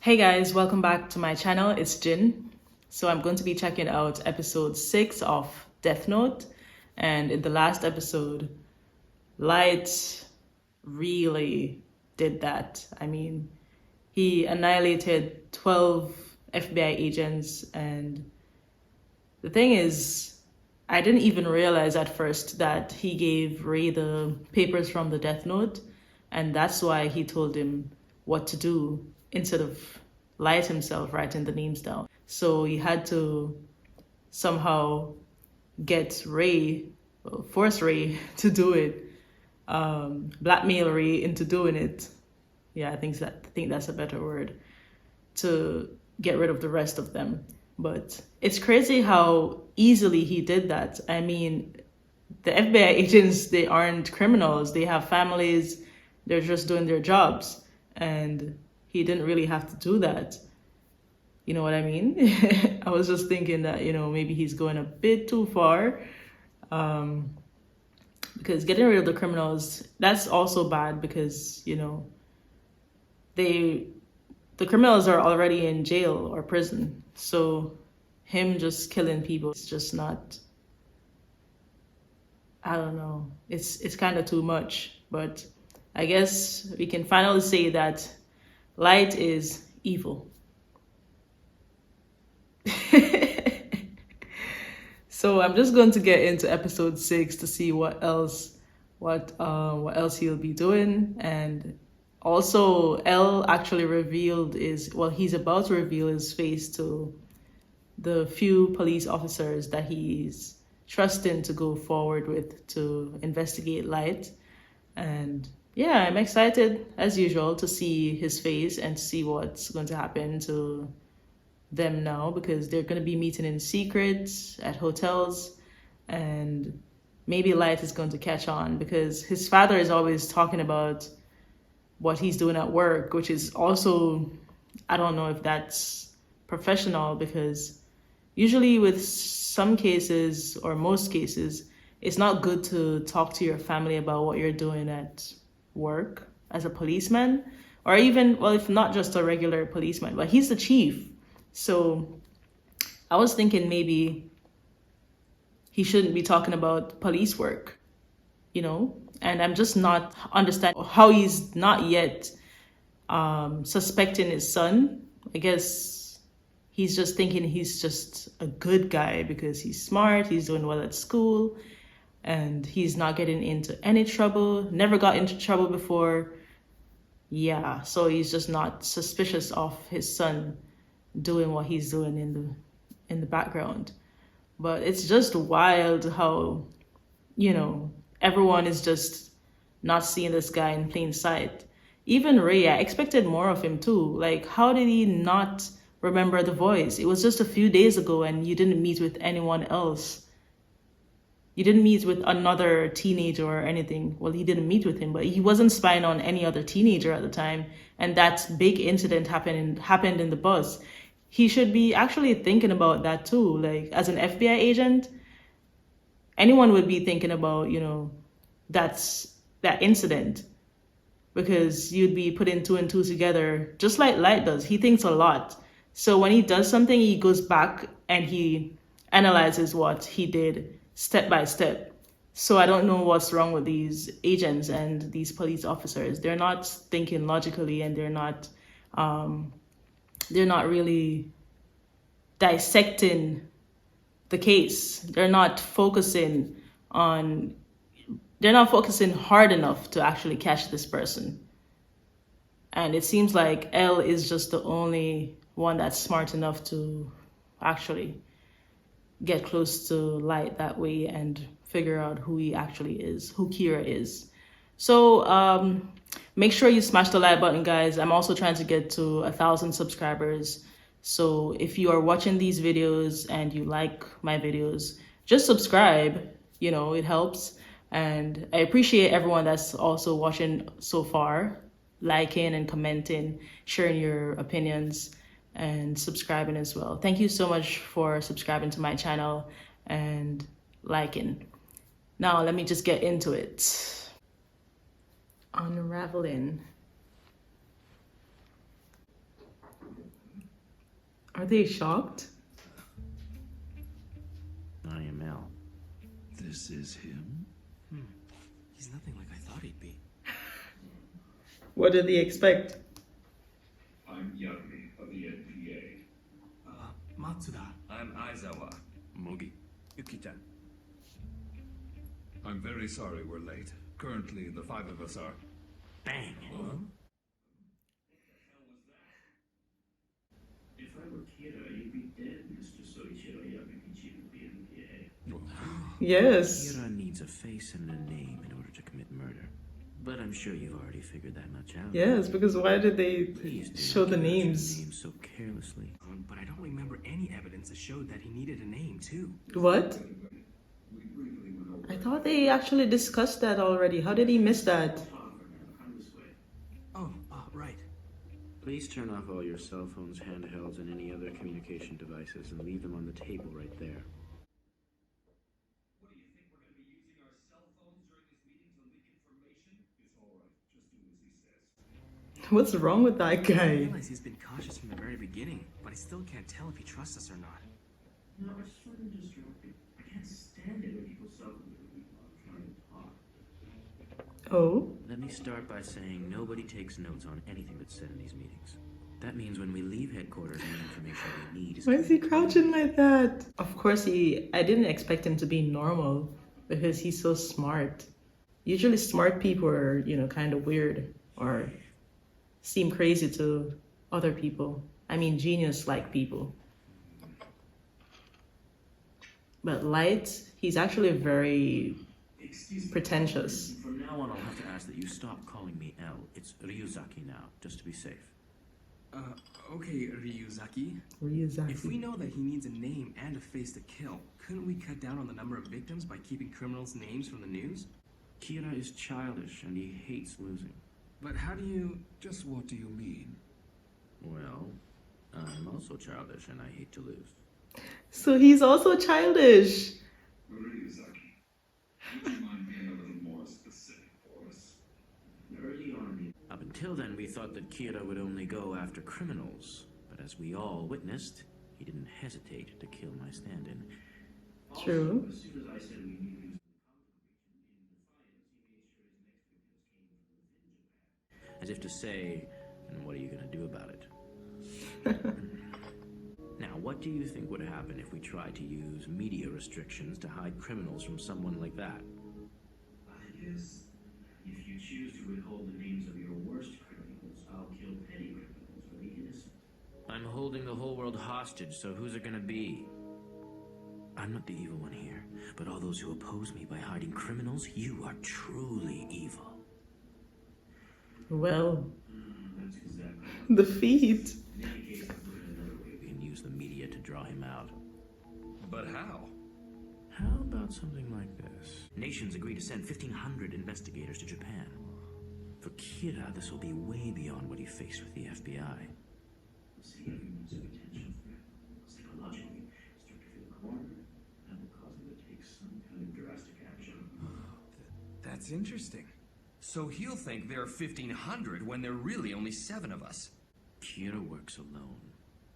Hey guys, welcome back to my channel. It's Jin. So I'm going to be checking out episode 6 of Death Note. And in the last episode, Light really did that. I mean, he annihilated 12 FBI agents. And the thing is, I didn't even realize at first that he gave Ray the papers from the Death Note. And that's why he told him what to do instead of Light himself writing the names down. So he had to somehow get Ray, force Ray to do it, blackmail Ray into doing it. Yeah, I think that's a better word, to get rid of the rest of them. But it's crazy how easily he did that. I mean, the FBI agents, they aren't criminals. They have families. They're just doing their jobs. And he didn't really have to do that. You know what I mean? I was just thinking that, maybe he's going a bit too far. Because getting rid of the criminals, that's also bad because, the criminals are already in jail or prison. So him just killing people is just not, I don't know. It's kind of too much. But I guess we can finally say that Light is evil. So I'm just going to get into episode 6 to see what else he'll be doing. And also L actually he's about to reveal his face to the few police officers that he's trusting to go forward with to investigate Light. And yeah, I'm excited as usual to see his face and to see what's going to happen to them now, because they're going to be meeting in secret at hotels, and maybe Light is going to catch on because his father is always talking about what he's doing at work, which is also, I don't know if that's professional, because usually with some cases or most cases, it's not good to talk to your family about what you're doing at work as a policeman, or even, well, if not just a regular policeman, but he's the chief. So I was thinking maybe he shouldn't be talking about police work, and I'm just not understanding how he's not yet suspecting his son. I guess he's just thinking he's just a good guy because he's smart, he's doing well at school, and he's not getting into any trouble, never got into trouble before. Yeah, so he's just not suspicious of his son doing what he's doing in the background. But it's just wild how, everyone is just not seeing this guy in plain sight. Even Ray, I expected more of him too. Like, how did he not remember the voice? It was just a few days ago and you didn't meet with anyone else. You didn't meet with another teenager or anything. Well, he didn't meet with him, but he wasn't spying on any other teenager at the time. And that big incident happened in the bus. He should be actually thinking about that too. Like, as an FBI agent, anyone would be thinking about, that incident, because you'd be putting 2 and 2 together, just like Light does. He thinks a lot. So when he does something, he goes back and he analyzes what he did step by step. So I don't know what's wrong with these agents and these police officers. They're not thinking logically, and they're not really dissecting the case. They're not focusing hard enough to actually catch this person. And it seems like L is just the only one that's smart enough to actually get close to Light that way and figure out who he actually is, who Kira is. So make sure you smash the like button, guys. I'm also trying to get to 1,000 subscribers. So if you are watching these videos and you like my videos, just subscribe. It helps. And I appreciate everyone that's also watching so far, liking and commenting, sharing your opinions, and subscribing as well. Thank you so much for subscribing to my channel and liking. Now let me just get into it. Unraveling. Are they shocked? IML. This is him? He's nothing like I thought he'd be. What did they expect? I'm Yagami of the NPA. Matsuda. I'm Aizawa. Mogi. Yuki-chan. I'm very sorry we're late. Currently, the five of us are... Bang! If I were Kira, you'd be dead, Mr. Soichiro Yamaguchi of the NPA. Yes. Kira needs a face and a name in order to commit murder. But I'm sure you've already figured that much out. Yes, because why did they Please do show not the give out your names? name so carelessly. But I don't remember any evidence that showed that he needed a name, too. What? I thought they actually discussed that already. How did he miss that? Oh, right. Please turn off all your cell phones, handhelds, and any other communication devices and leave them on the table right there. What do you think? We're going to be using our cell phones during this meeting to leak information? It's all right. Just do as he says. What's wrong with that I guy? realize he's been cautious from the very beginning, but I still can't tell if he trusts us or not. No, I just want to disrupt it. I can't stand it when people self-literally while I'm trying to talk. Oh? Let me start by saying nobody takes notes on anything that's said in these meetings. That means when we leave headquarters, any information we need is... Why is he crouching like that? Of course, I didn't expect him to be normal because he's so smart. Usually smart people are, kind of weird or seem crazy to other people. I mean, genius-like people. But Light, he's actually very pretentious. From now on, I'll have to ask that you stop calling me L. It's Ryuzaki now, just to be safe. Okay, Ryuzaki. If we know that he needs a name and a face to kill, couldn't we cut down on the number of victims by keeping criminals' names from the news? Kira is childish and he hates losing. But how do you... Just what do you mean? Well, I'm also childish and I hate to lose. So he's also childish. Ryuzaki, would you mind being a little more specific for us? Early on, Up until then, we thought that Kira would only go after criminals. But as we all witnessed, he didn't hesitate to kill my stand-in. True. as soon as I said we need to use the common region in defiance, he made sure his next victims came from within Japan. As if to say, and what are you going to do about it? Now, what do you think would happen if we tried to use media restrictions to hide criminals from someone like that? I guess if you choose to withhold the names of your worst criminals, I'll kill petty criminals or the innocent. I'm holding the whole world hostage, so who's it going to be? I'm not the evil one here, but all those who oppose me by hiding criminals, you are truly evil. Well, That's exactly. the feet. In any case, I'll put it another way. We can use the media to draw him out. But how? How about something like this? Nations agree to send 1,500 investigators to Japan. For Kira, this will be way beyond what he faced with the FBI. See everyone's attention for it. Psychologically, start to feel cornered. That will cause him to take some kind of drastic action. That's interesting. So he'll think there are 1,500 when there are really only 7 of us. Kira works alone.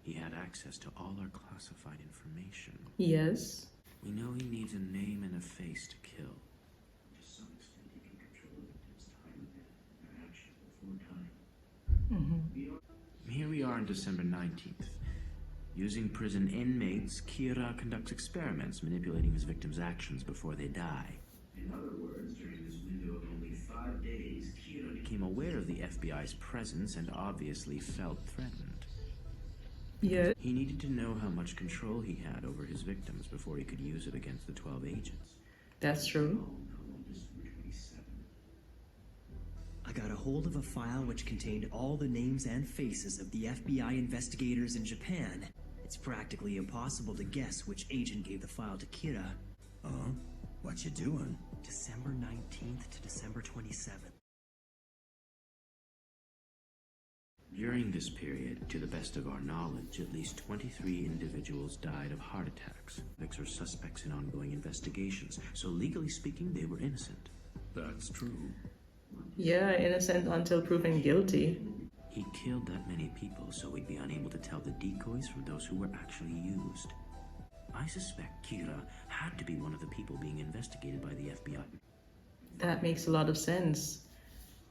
He had access to all our classified information. Yes. We know he needs a name and a face to kill. To some extent, he can control the victim's time and their action before time. Here we are on December 19th. Using prison inmates, Kira conducts experiments manipulating his victims' actions before they die. In other words, during this window of only 5 days, Kira Became aware of the FBI's presence and obviously felt threatened. Yeah. He needed to know how much control he had over his victims before he could use it against the 12 agents. That's true. December 27. I got a hold of a file which contained all the names and faces of the FBI investigators in Japan. It's practically impossible to guess which agent gave the file to Kira. What you doing? December 19th to December 27th. During this period, to the best of our knowledge, at least 23 individuals died of heart attacks. Victims are suspects in ongoing investigations, so legally speaking, they were innocent. That's true. Yeah, innocent until proven guilty. He killed that many people so we'd be unable to tell the decoys from those who were actually used. I suspect Kira had to be one of the people being investigated by the FBI. That makes a lot of sense.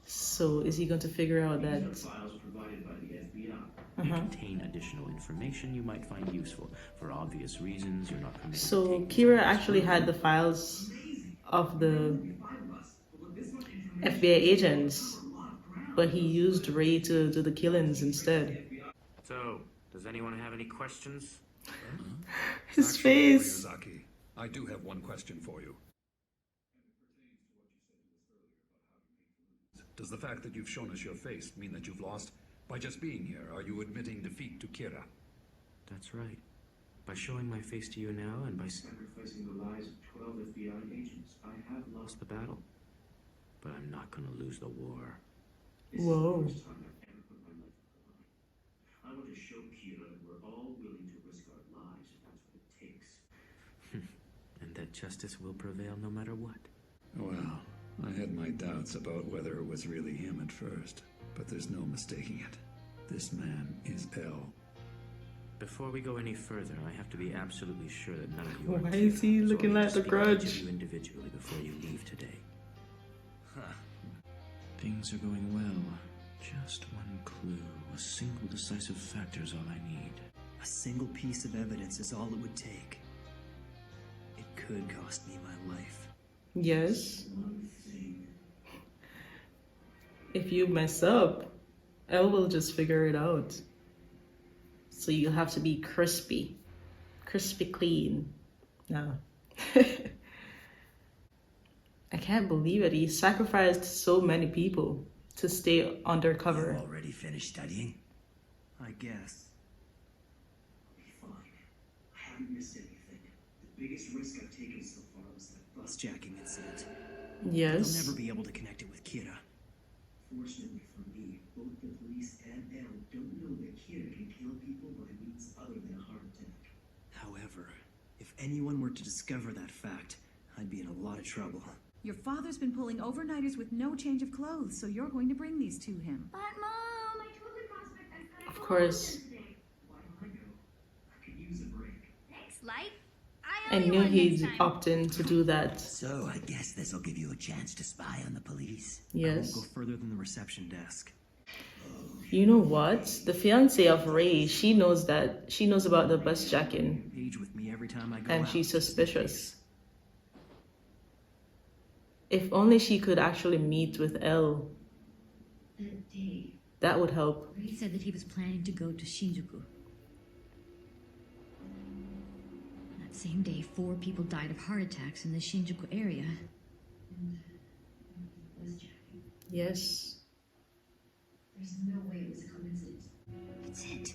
So is he going to figure out that... These are files provided by the FBI. They contain additional information you might find useful. For obvious reasons, you're not permitted to So take Kira actually had the files of the FBI agents, but he used Ray to do the killings instead. So, does anyone have any questions? His face. Ryuzaki, I do have one question for you. Does the fact that you've shown us your face mean that you've lost? By just being here, are you admitting defeat to Kira? That's right. By showing my face to you now and by Sacrificing the lives of 12 FBI agents, I have lost the battle. But I'm not gonna lose the war. This Whoa. is the first time I've ever put my life on the line. I want to show Kira that we're all willing to risk our lives if that's what it takes. And that justice will prevail no matter what. Well, I had my doubts about whether it was really him at first, but there's no mistaking it. This man is L. Before we go any further, I have to be absolutely sure that none of you are Why Kira. is he So looking I'll like need to The speak to each Grudge? of you individually before you leave today. Things are going well. Just one clue. A single decisive factor is all I need. A single piece of evidence is all it would take. It could cost me my life. Yes. If you mess up, Elle will just figure it out. So you'll have to be crispy. Crispy clean. No. I can't believe it. He sacrificed so many people to stay undercover. You already finished studying? I guess. I'll be fine. I haven't missed anything. The biggest risk I've taken so far was that bus Jacking incident. Yes. They'll never be able to connect it with Kira. Fortunately for me, both the police and Elle don't know that Kira can kill people by means other than a heart attack. However, if anyone were to discover that fact, I'd be in a lot of trouble. Your father's been pulling overnighters with no change of clothes, so you're going to bring these to him. But Mom, I totally prospect I've got Of course. Why don't I go? I could use a break. Thanks, Light. I knew he'd opt in to do that. So I guess this'll give you a chance to spy on the police. I won't Yes. go further than the reception desk. You know what? The fiance of Ray, she knows about the bus jacking, Page with me every time I go and out. she's suspicious. If only she could actually meet with Elle, That day, that would help. Ray said that he was planning to go to Shinjuku. That same day, 4 people died of heart attacks in the Shinjuku area. And was jacking. Yes. There's no way it was a coincidence. That's it.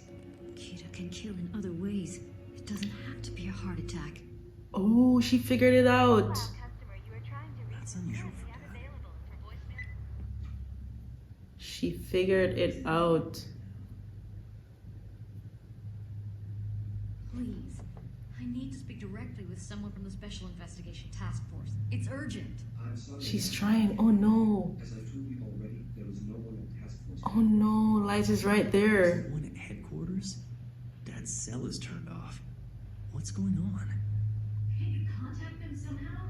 Kira can kill in other ways. It doesn't have to be a heart attack. Oh, she figured it out. That's unusual for Dad. She figured it out. Please. I need to speak directly with someone from the Special Investigation Task Force. It's urgent. I'm sorry. She's trying. Oh no. As I've told you already, there was no one at task force. Oh no. Light is right there. One at headquarters? Dad's cell is turned off. What's going on? Can you contact them somehow?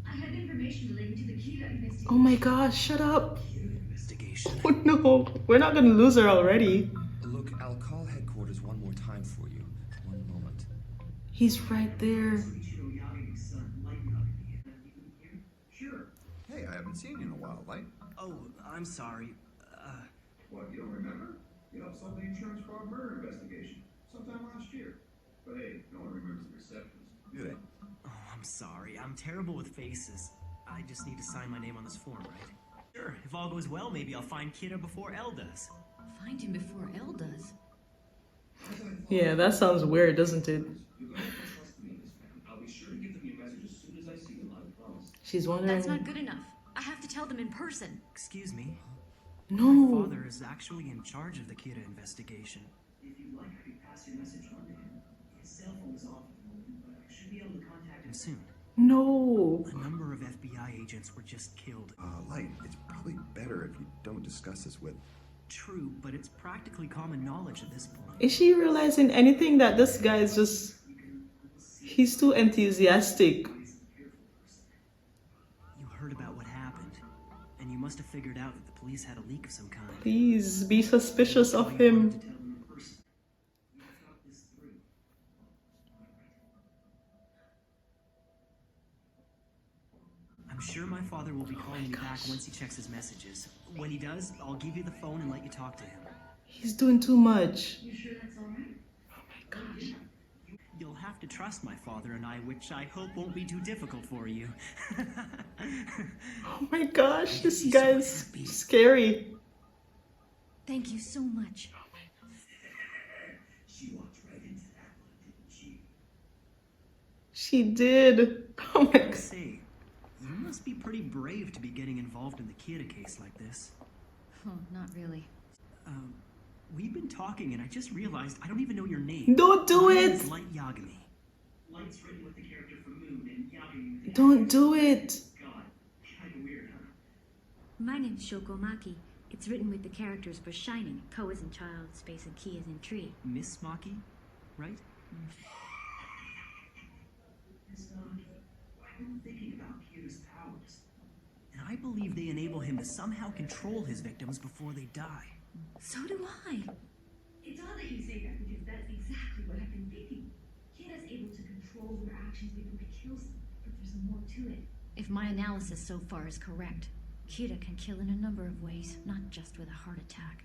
I have information relating to the Kira investigation. Oh my gosh, shut up. Kira investigation. Oh no. We're not gonna lose her already. Look, I'll call headquarters one more time for you. One moment. He's right there. Sure. Hey, I haven't seen you in a while, Light. Oh, I'm sorry. What, you don't remember? You helped solve the insurance fraud murder investigation sometime last year. But hey, no one remembers the receptionist. Do they? Oh, I'm sorry. I'm terrible with faces. I just need to sign my name on this form, right? Sure. If all goes well, maybe I'll find Kira before Elle does. Find him before Elle does. Yeah, that sounds weird, doesn't it? You guys can trust me in this, man. I'll be sure to give them your message as soon as I see them, I promise. She's wondering. That's not good enough. I have to tell them in person. Excuse me. No. My father is actually in charge of the Kira investigation. If you like, I could pass your message on to him. His cell phone is off at the moment, but I should be able to contact him And soon. No. A number of FBI agents were just killed. Light, it's probably better if you don't discuss this with True, but it's practically common knowledge at this point. Is she realizing anything that this guy is just... He's too enthusiastic. You heard about what happened, and you must have figured out that the police had a leak of some kind. Please be suspicious of him. I'm sure my father will be calling you back once he checks his messages. When he does, I'll give you the phone and let you talk to him. He's doing too much. You sure that's all right? Oh my gosh. You'll have to trust my father and I, which I hope won't be too difficult for you. Oh my gosh, this guy's scary. Thank you so much. She walked right into that one, didn't she? She did. Oh my god. Say, you must be pretty brave to be getting involved in the Kira case like this. Oh, not really. We've been talking and I just realized I don't even know your name. Don't do My name it. is Light Yagami. Light's written with the character for Moon and Yagami with the Don't do it. God. Kinda weird, huh? My name's Shokomaki. It's written with the characters for Shining. Ko is in child, space, and Ki is in tree. Miss Maki, right? Miss Maki, I've been thinking about Kira's powers. And I believe they enable him to somehow control his victims before they die. So do I. It's odd that you say that because that's exactly what I've been thinking. Kira's able to control their actions before he kills them, but there's more to it. If my analysis so far is correct, Kira can kill in a number of ways, not just with a heart attack.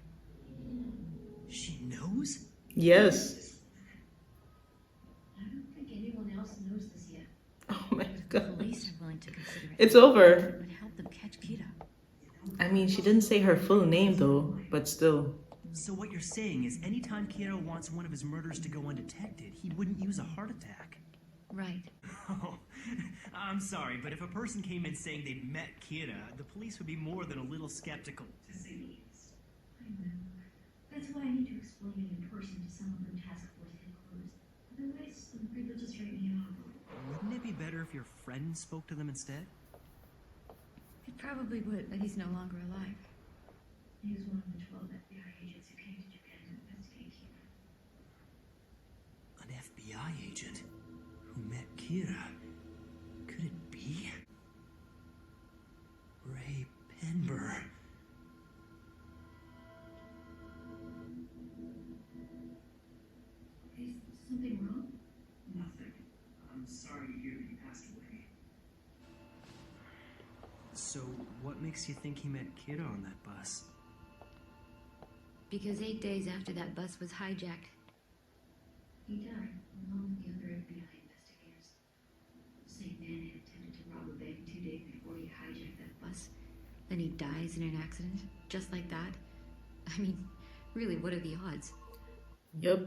She knows? Yes. I don't think anyone else knows this yet. Oh my The god. police are willing to consider it. It's over. It would help them catch Kira. I mean, she didn't say her full name though, but still. So what you're saying is anytime Kira wants one of his murders to go undetected, he wouldn't use a heart attack. Right. Oh, I'm sorry, but if a person came in saying they'd met Kira, the police would be more than a little skeptical. To say the least. I know. That's why I need to explain it in person to someone from task force headquarters. Otherwise, I'm afraid they'll just write me off. Wouldn't it be better if your friend spoke to them instead? It probably would, but he's no longer alive. He was one of the 12 FBI agents who came to Japan to investigate Kira. An FBI agent who met Kira? Could it be? Ray Penber. Is something wrong? Nothing. I'm sorry to hear that he passed away. So, what makes you think he met Kira on that bus? Because 8 days after that bus was hijacked, He died, along with the other FBI investigators. The same man had attempted to rob a bank 2 days before he hijacked that bus. then he dies in an accident, just like that. I mean, really, what are the odds? Yep.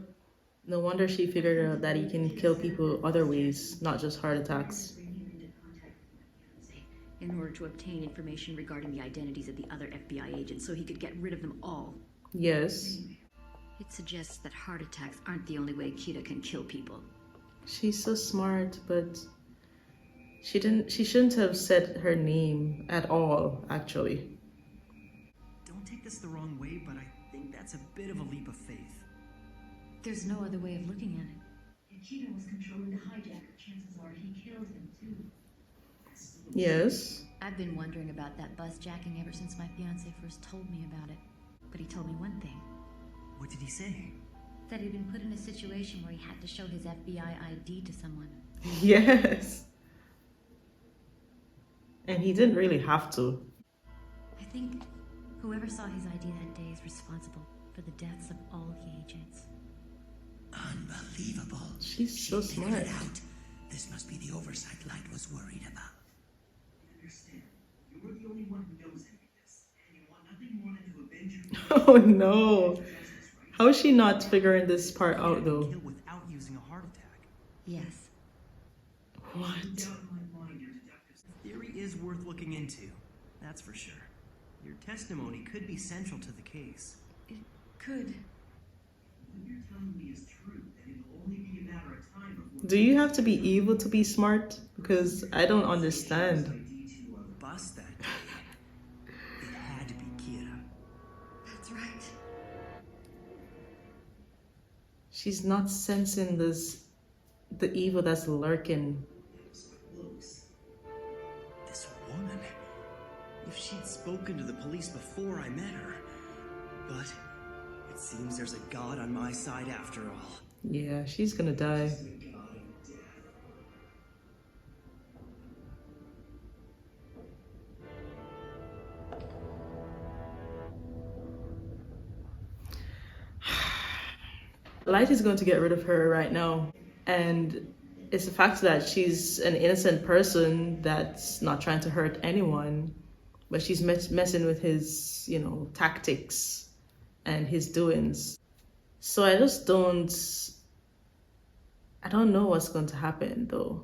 No wonder she figured out that he can kill people other ways, not just heart attacks. In order to obtain information regarding the identities of the other FBI agents so he could get rid of them all. Yes. It suggests that heart attacks aren't the only way Kira can kill people. She's so smart, but she shouldn't have said her name at all, actually. Don't take this the wrong way, but I think that's a bit of a leap of faith. There's no other way of looking at it. If Kira was controlling the hijacker, chances are he killed him too. Yes. I've been wondering about that bus jacking ever since my fiancé first told me about it. But he told me one thing. What did he say? That he'd been put in a situation where he had to show his FBI ID to someone. Yes. And he didn't really have to. I think whoever saw his ID that day is responsible for the deaths of all the agents. Unbelievable. She's so Figured smart. it out. This must be the oversight Light was worried about. I understand. You're the only one who knows any of this, and you want nothing more than to avenge your Oh no. How is she not figuring this part out though? Kill without using a heart attack. Yes. What? Theory is worth looking into, that's for sure. Your testimony could be central to the case. It could. What you're telling me is true, then it'll only be a matter of time before... Do you have to be evil to be smart? Because I don't understand. Bus that day. It had to be Kira. That's right. She's not sensing the evil that's lurking. This woman, if she had spoken to the police before I met her. But it seems there's a god on my side after all. Yeah, she's gonna die. Light is going to get rid of her right now. And it's the fact that she's an innocent person that's not trying to hurt anyone, but she's messing with his, you know, tactics and his doings. So I don't know what's going to happen though.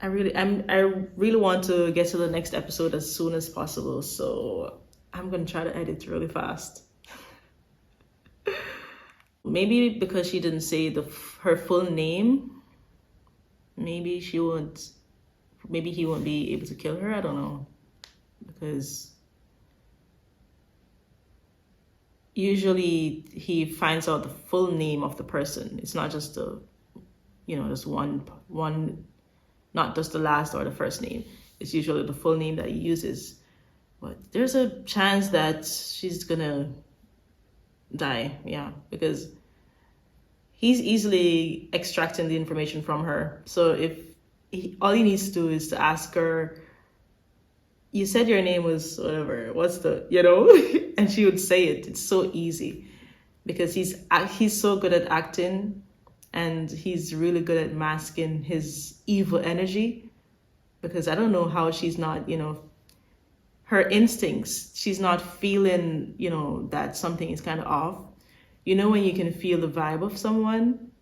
I really want to get to the next episode as soon as possible, so I'm gonna try to edit really fast. Maybe because she didn't say her full name, maybe he won't be able to kill her. I don't know, because usually he finds out the full name of the person. It's not just just one, not just the last or the first name. It's usually the full name that he uses. But there's a chance that she's gonna die, yeah, because he's easily extracting the information from her. So all he needs to do is to ask her, you said your name was whatever, what's the, and she would say it. It's so easy because he's so good at acting, and he's really good at masking his evil energy, because I don't know how she's not, her instincts, she's not feeling, that something is kind of off. When you can feel the vibe of someone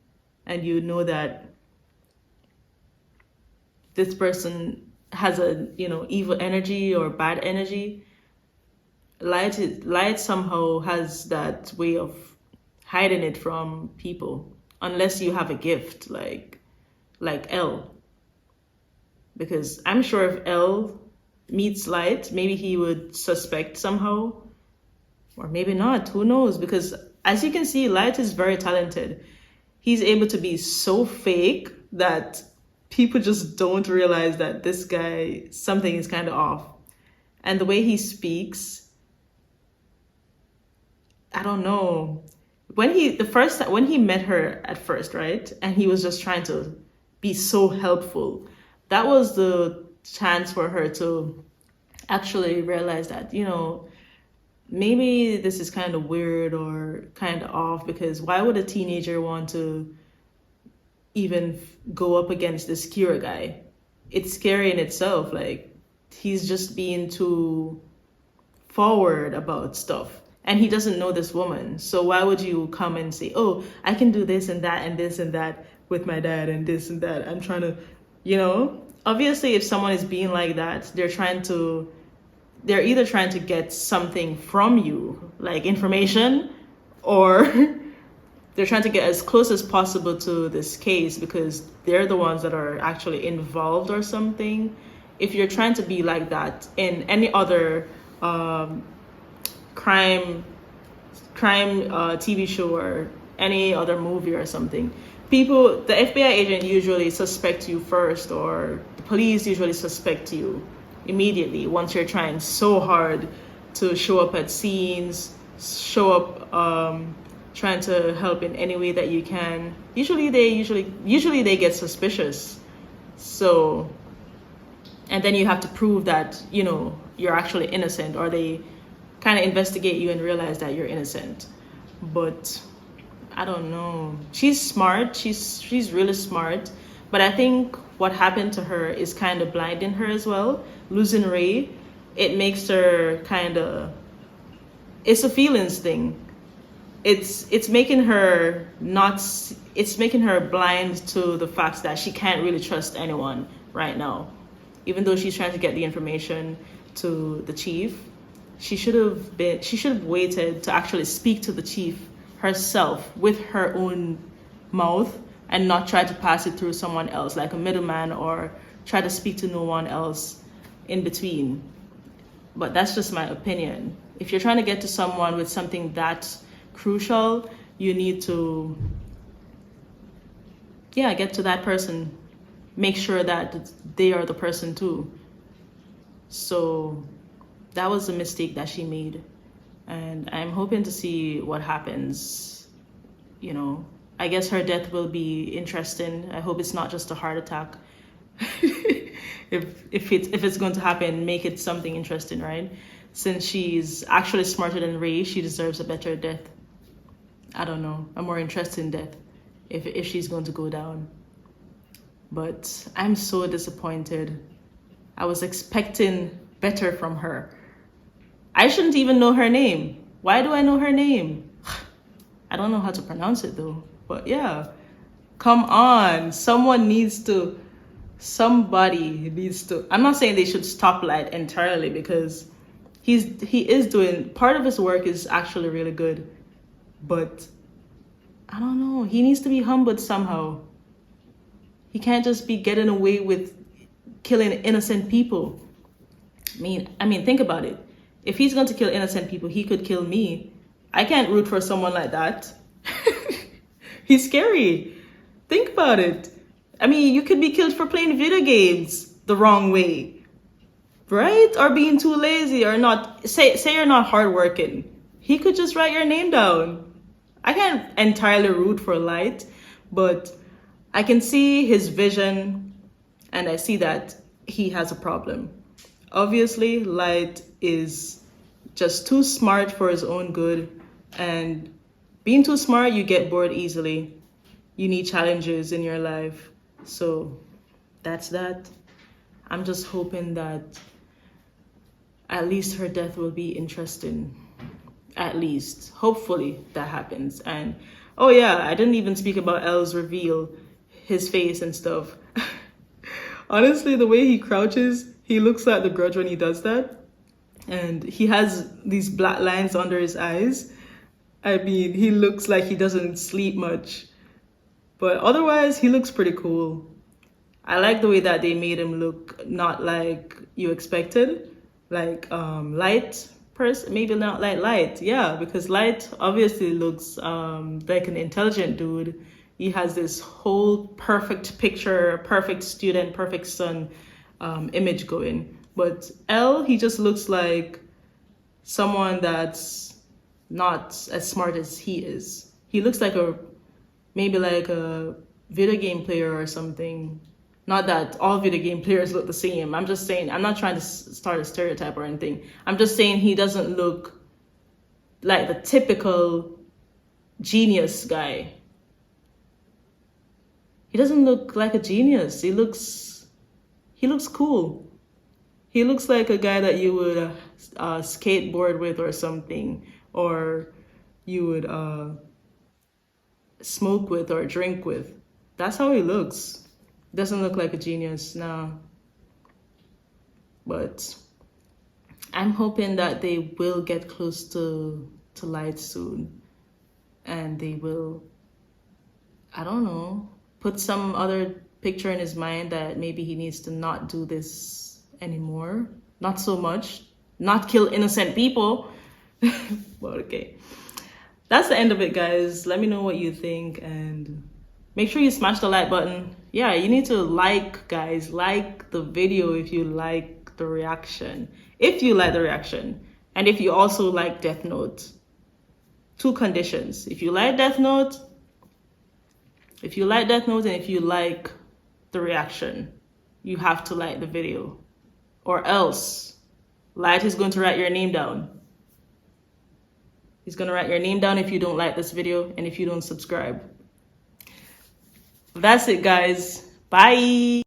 and you know that this person has a, evil energy or bad energy. Light somehow has that way of hiding it from people, unless you have a gift like L. Because I'm sure if L meets Light, maybe he would suspect somehow, or maybe not, who knows? Because as you can see, Light is very talented. He's able to be so fake that people just don't realize that this guy, something is kind of off. And the way he speaks, I don't know. When he met her at first, right? And he was just trying to be so helpful. That was the chance for her to actually realize that, maybe this is kind of weird or kind of off, because why would a teenager want to even go up against this Kira guy? It's scary in itself. Like, he's just being too forward about stuff, and he doesn't know this woman. So why would you come and say, oh, I can do this and that and this and that with my dad and this and that? I'm trying to, obviously if someone is being like that, they're either trying to get something from you, like information, or they're trying to get as close as possible to this case because they're the ones that are actually involved or something. If you're trying to be like that in any other crime TV show or any other movie or something, the FBI agent usually suspect you first, or the police usually suspect you immediately once you're trying so hard to show up at scenes, show up trying to help in any way that you can. Usually they get suspicious. So, and then you have to prove that you're actually innocent, or they kind of investigate you and realize that you're innocent. But I don't know. She's smart. She's really smart. But I think what happened to her is kind of blinding her as well. Losing Ray, it makes her it's a feelings thing. It's making her blind to the fact that she can't really trust anyone right now. Even though she's trying to get the information to the chief, she should have waited to actually speak to the chief herself with her own mouth, and not try to pass it through someone else like a middleman, or try to speak to no one else in between. But that's just my opinion. If you're trying to get to someone with something that crucial, you need to, yeah, get to that person. Make sure that they are the person too. So that was a mistake that she made. And I'm hoping to see what happens. You know, I guess her death will be interesting. I hope it's not just a heart attack. if it's going to happen, make it something interesting, right? Since she's actually smarter than Ray, she deserves a better death. I don't know, a more interesting death if she's going to go down. But I'm so disappointed. I was expecting better from her. I shouldn't even know her name. Why do I know her name? I don't know how to pronounce it though. But yeah, come on. Somebody needs to, I'm not saying they should stop Light entirely, because he is doing, part of his work is actually really good. But I don't know, he needs to be humbled somehow. He can't just be getting away with killing innocent people. I mean, think about it. If he's going to kill innocent people, he could kill me. I can't root for someone like that. He's scary. Think about it. I mean, you could be killed for playing video games the wrong way, right? Or being too lazy, or not, say you're not hardworking. He could just write your name down. I can't entirely root for Light, but I can see his vision, and I see that he has a problem. Obviously, Light is just too smart for his own good, and being too smart, you get bored easily. You need challenges in your life. So that's that. I'm just hoping that at least her death will be interesting. At least. Hopefully that happens. And oh yeah, I didn't even speak about Elle's reveal, his face and stuff. Honestly, the way he crouches, he looks like the Grudge when he does that. And he has these black lines under his eyes. I mean, he looks like he doesn't sleep much. But otherwise, he looks pretty cool. I like the way that they made him look not like you expected. Like Light person, maybe not like Light. Yeah, because Light obviously looks like an intelligent dude. He has this whole perfect picture, perfect student, perfect son image going. But Elle, he just looks like someone that's not as smart as he is. He looks like maybe like a video game player or something. Not that all video game players look the same. I'm just saying, I'm not trying to start a stereotype or anything. I'm just saying he doesn't look like the typical genius guy. He doesn't look like a genius. He looks cool. He looks like a guy that you would skateboard with or something, or you would smoke with or drink with. That's how he looks. Doesn't look like a genius, no. But I'm hoping that they will get close to Light soon, and they will, I don't know, put some other picture in his mind that maybe he needs to not do this anymore. Not so much. Not kill innocent people. But okay. That's the end of it, guys. Let me know what you think, and make sure you smash the like button. Yeah, you need to like, guys. Like the video if you like the reaction. If you like the reaction. And if you also like Death Note. 2 conditions. If you like Death Note, and if you like the reaction, you have to like the video. Or else, Light is going to write your name down. He's going to write your name down if you don't like this video and if you don't subscribe. That's it, guys. Bye.